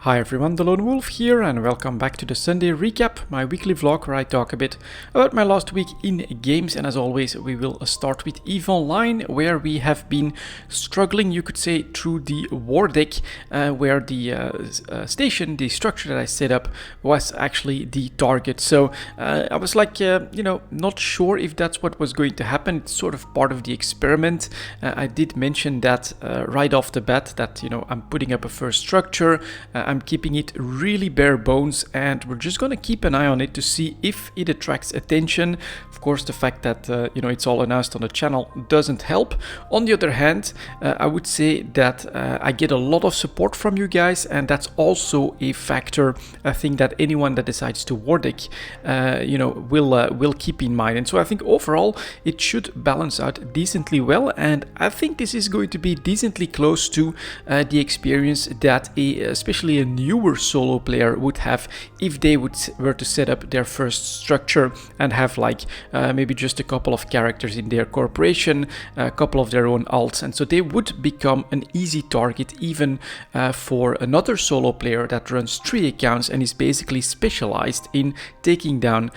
Hi everyone, delonewolf here and welcome back to the Sunday Recap, my weekly vlog where I talk a bit about my last week in games, and as always we will start with EVE Online, where we have been struggling, you could say, through the war deck, where the station, the structure that I set up was actually the target. So I was like, not sure if that's what was going to happen. It's sort of part of the experiment. I did mention that right off the bat that, I'm putting up a first structure. I'm keeping it really bare bones and we're just gonna keep an eye on it to see if it attracts attention. Of course, the fact that it's all announced on the channel doesn't help. On the other hand, I would say that I get a lot of support from you guys, and that's also a factor I think that anyone that decides to war deck will keep in mind. And so I think overall it should balance out decently well, and I think this is going to be decently close to the experience that especially a newer solo player would have if they were to set up their first structure and have like maybe just a couple of characters in their corporation, a couple of their own alts, and so they would become an easy target even for another solo player that runs 3 accounts and is basically specialized in taking down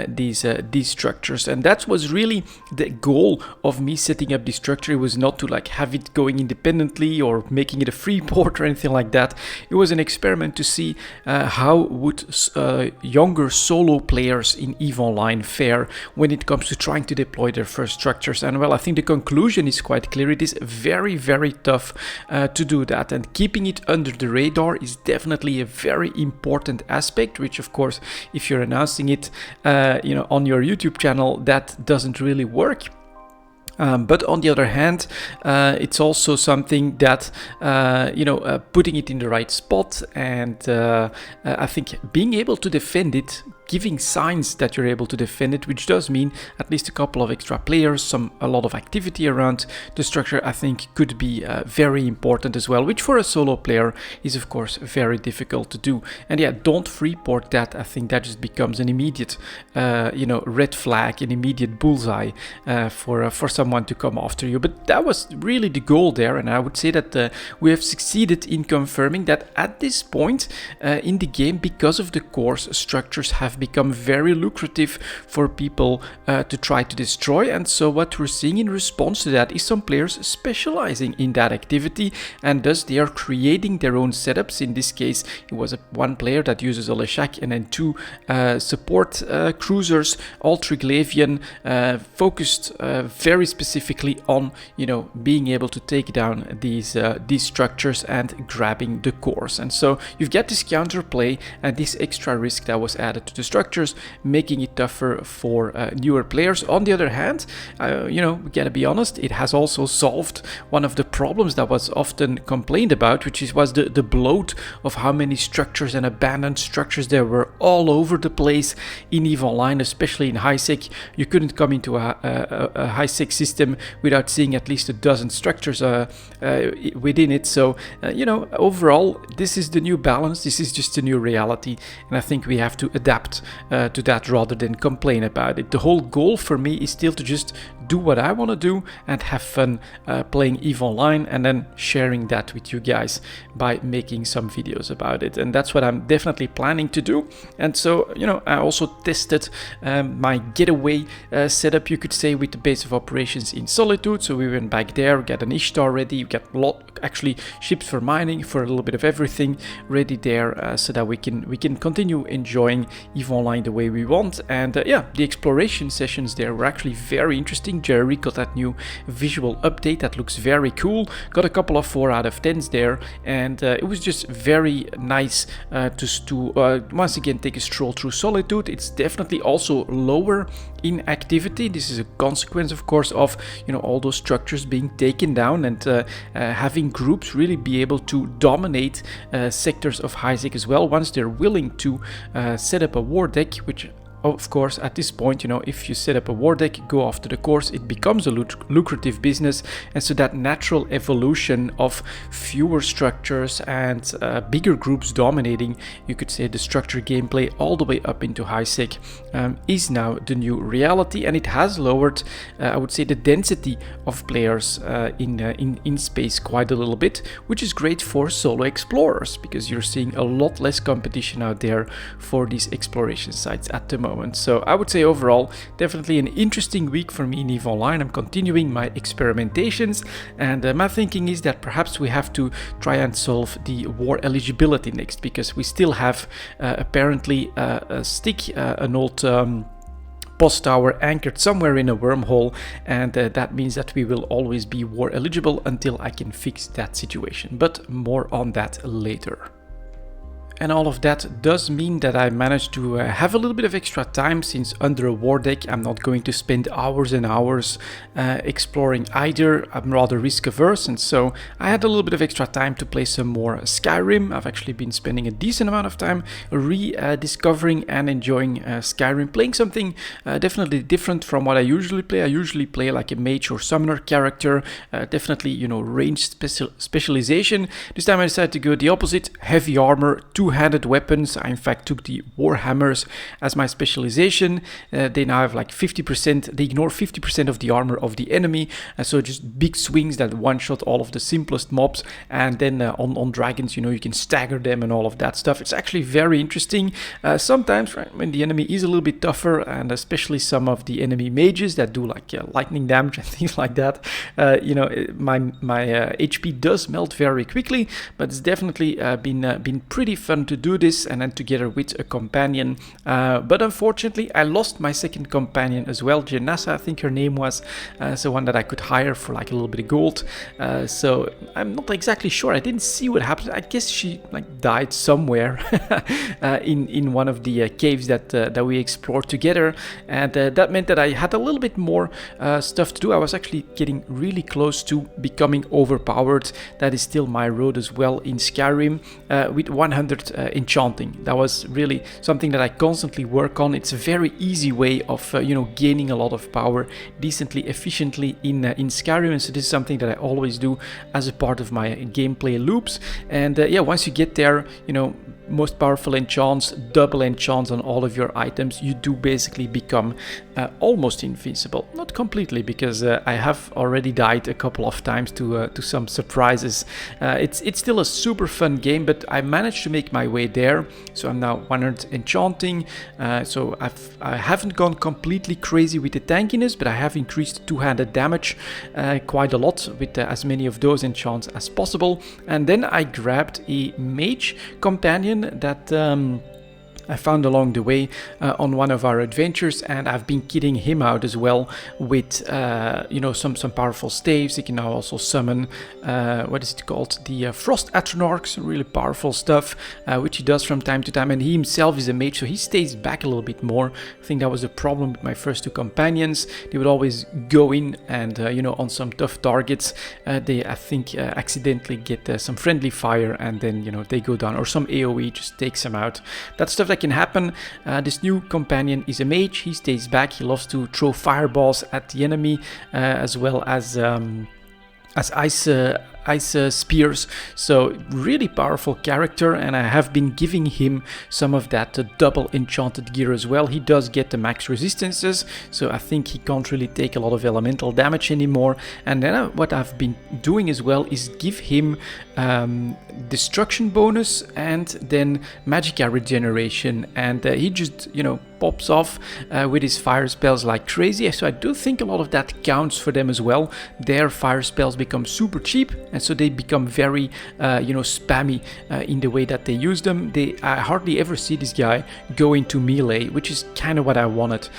these structures. And that was really the goal of me setting up this structure. It was not to like have it going independently or making it a free port or anything like that. It was an experiment to see how would younger solo players in EVE Online fare when it comes to trying to deploy their first structures. And well, I think the conclusion is quite clear. It is very, very tough to do that, and keeping it under the radar is definitely a very important aspect, which of course, if you're announcing it on your YouTube channel, that doesn't really work. But on the other hand, it's also something that, putting it in the right spot and I think being able to defend it, giving signs that you're able to defend it, which does mean at least a couple of extra players, a lot of activity around the structure, I think could be very important as well, which for a solo player is of course very difficult to do. And yeah, don't freeport that. I think that just becomes an immediate, red flag, an immediate bullseye for someone to come after you. But that was really the goal there, and I would say that we have succeeded in confirming that at this point in the game, because of the course, structures have become very lucrative for people to try to destroy. And so what we're seeing in response to that is some players specializing in that activity, and thus they are creating their own setups. In this case, it was one player that uses a Leshak and then 2 support cruisers, all Triglavian, focused very specifically on being able to take down these structures and grabbing the cores. And so you've got this counterplay and this extra risk that was added to the structures, making it tougher for newer players. On the other hand, we gotta be honest, it has also solved one of the problems that was often complained about, which was the bloat of how many structures and abandoned structures there were all over the place in EVE Online, especially in high-sec. You couldn't come into a high-sec system without seeing at least a dozen structures within it. So, overall, this is the new balance. This is just a new reality, and I think we have to adapt to that rather than complain about it. The whole goal for me is still to just do what I want to do and have fun playing EVE Online, and then sharing that with you guys by making some videos about it. And that's what I'm definitely planning to do. And so, I also tested my getaway setup, you could say, with the base of operations in Solitude. So we went back there, got an Ishtar ready, we got actually ships for mining, for a little bit of everything ready there, so that we can continue enjoying EVE Online the way we want. And the exploration sessions there were actually very interesting. Jerry got that new visual update that looks very cool. Got a couple of 4 out of 10s there, and it was just very nice to once again take a stroll through Solitude. It's definitely also lower in activity. This is a consequence, of course, of all those structures being taken down and having groups really be able to dominate sectors of high-sec as well once they're willing to set up a war deck, which of course, at this point, you know, if you set up a war deck, go after the cores, it becomes a lucrative business. And so that natural evolution of fewer structures and bigger groups dominating, you could say, the structure gameplay all the way up into high sec is now the new reality, and it has lowered, I would say, the density of players in space quite a little bit, which is great for solo explorers because you're seeing a lot less competition out there for these exploration sites at the moment. So I would say overall, definitely an interesting week for me in EVE Online. I'm continuing my experimentations, and my thinking is that perhaps we have to try and solve the war eligibility next, because we still have apparently a stick, an old post tower anchored somewhere in a wormhole, and that means that we will always be war eligible until I can fix that situation, but more on that later. And all of that does mean that I managed to have a little bit of extra time, since under a war deck I'm not going to spend hours and hours exploring either. I'm rather risk averse, and so I had a little bit of extra time to play some more Skyrim. I've actually been spending a decent amount of time rediscovering and enjoying Skyrim, playing something definitely different from what I usually play. I usually play like a mage or summoner character, definitely, you know, ranged specialization. This time I decided to go the opposite, heavy armor, two-handed weapons. I in fact took the warhammers as my specialization. They now have like 50%, they ignore 50% of the armor of the enemy, so just big swings that one-shot all of the simplest mobs, and then on dragons, you know, you can stagger them and all of that stuff. It's actually very interesting. Sometimes, right, when the enemy is a little bit tougher, and especially some of the enemy mages that do like lightning damage and things like that, you know, my HP does melt very quickly, but it's definitely been pretty fun to do this, and then together with a companion. But unfortunately, I lost my second companion as well, Janassa, I think her name was, so one that I could hire for like a little bit of gold. So I'm not exactly sure. I didn't see what happened. I guess she like died somewhere in one of the caves that we explored together, and that meant that I had a little bit more stuff to do. I was actually getting really close to becoming overpowered. That is still my road as well in Skyrim, with 100 enchanting. That was really something that I constantly work on. It's a very easy way of you know, gaining a lot of power decently, efficiently in Skyrim, and so this is something that I always do as a part of my gameplay loops. And yeah, once you get there, you know, most powerful enchants, double enchants on all of your items, you do basically become almost invincible. Not completely, because I have already died a couple of times to some surprises. It's still a super fun game, but I managed to make my way there. So I'm now 100 enchanting. So I haven't gone completely crazy with the tankiness, but I have increased two-handed damage quite a lot with as many of those enchants as possible. And then I grabbed a mage companion that I found along the way on one of our adventures, and I've been kitting him out as well with you know, some powerful staves. He can now also summon what is it called, the Frost Atronarchs, really powerful stuff, which he does from time to time. And he himself is a mage, so he stays back a little bit more. I think that was a problem with my first two companions. They would always go in and you know, on some tough targets, they I think accidentally get some friendly fire, and then you know, they go down, or some AoE just takes them out. That stuff that can happen. This new companion is a mage. He stays back. He loves to throw fireballs at the enemy, as well as ice spears. So really powerful character, and I have been giving him some of that double enchanted gear as well. He does get the max resistances, so I think he can't really take a lot of elemental damage anymore. And then what I've been doing as well is give him destruction bonus and then magicka regeneration, and he just, you know, pops off with his fire spells like crazy. So I do think a lot of that counts for them as well. Their fire spells become super cheap, and so they become very you know, spammy in the way that they use them. I hardly ever see this guy go into melee, which is kind of what I wanted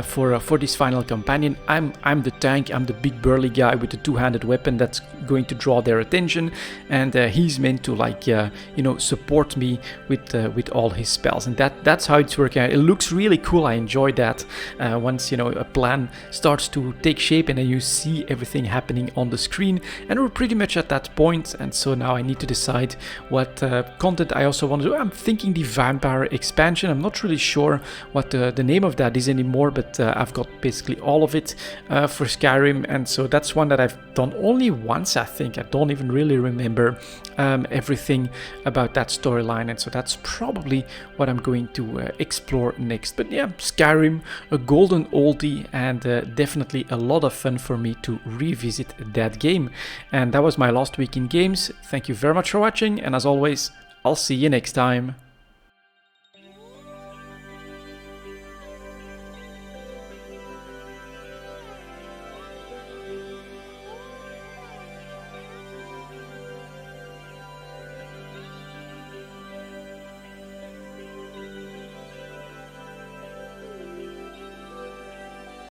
for this final companion. I'm the tank. I'm the big burly guy with the two-handed weapon that's going to draw their attention, and he's meant to, like, you know, support me with all his spells, and that's how it's working out. It looks really cool. I enjoy that once, you know, a plan starts to take shape and then you see everything happening on the screen. And we're pretty much at at that point, and so now I need to decide what content I also want to do. I'm thinking the vampire expansion. I'm not really sure what the name of that is anymore, but I've got basically all of it for Skyrim, and so that's one that I've done only once, I think. I don't even really remember everything about that storyline, and so that's probably what I'm going to explore next. But yeah, Skyrim, a golden oldie, and definitely a lot of fun for me to revisit that game. And that was my last week in games. Thank you very much for watching, and as always, I'll see you next time.